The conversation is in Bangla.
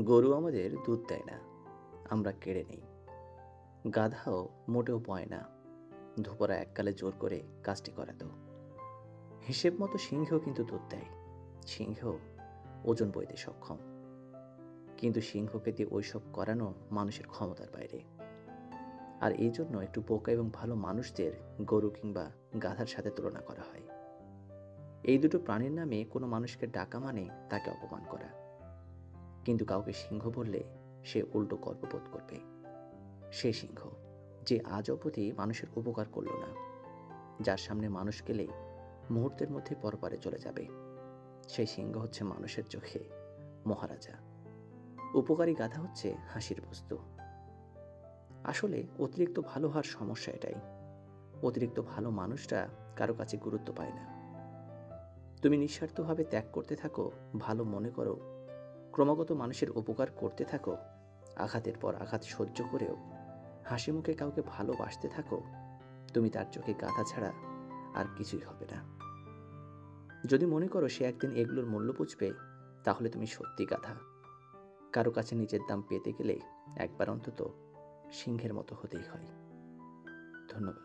গরু আমাদের দুধ দেয় না, আমরা কেড়ে নেই। গাধাও মোটেও পয় না, ধোপরা এককালে জোর করে কাজটি করাতো। হিসেব মতো সিংহেও কিন্তু দুধ দেয়, সিংহ ওজন বইতে সক্ষম। কিন্তু সিংহকে দিয়ে ওইসব করানো মানুষের ক্ষমতার বাইরে। আর এই জন্য একটু বোকা এবং ভালো মানুষদের গরু কিংবা গাধার সাথে তুলনা করা হয়। এই দুটো প্রাণীর নামে কোনো মানুষকে ডাকা মানে তাকে অপমান করা। কিন্তু কাউকে সিংহ বললে সে উল্টো গর্ববোধ করবে। সে সিংহ যে আজ অবধি মানুষের উপকার করল না, যার সামনে মানুষ গেলে মুহূর্তের মধ্যে পরপারে চলে যাবে। সেই সিংহ হচ্ছে মানুষের চোখে মহারাজা। উপকারী গাধা হচ্ছে হাসির বস্তু। আসলে অতিরিক্ত ভালো হওয়ার সমস্যা এটাই, অতিরিক্ত ভালো মানুষরা কারো কাছে গুরুত্ব পায় না। তুমি নিঃস্বার্থভাবে ত্যাগ করতে থাকো, ভালো মনে করো, ক্রমাগত মানুষের উপকার করতে থাকো, আঘাতের পর আঘাত সহ্য করেও হাসি মুখে কাউকে ভালোবাসতে থাকো, তুমি তার চোখে গাধা ছাড়া আর কিছুই হবে না। যদি মনে করো সে একদিন এগুলোর মূল্য বুঝবে, তাহলে তুমি সত্যি গাধা। কারো কাছে নিজের দাম পেতে গেলে একবার অন্তত সিংহের মতো হতেই হয়। ধন্যবাদ।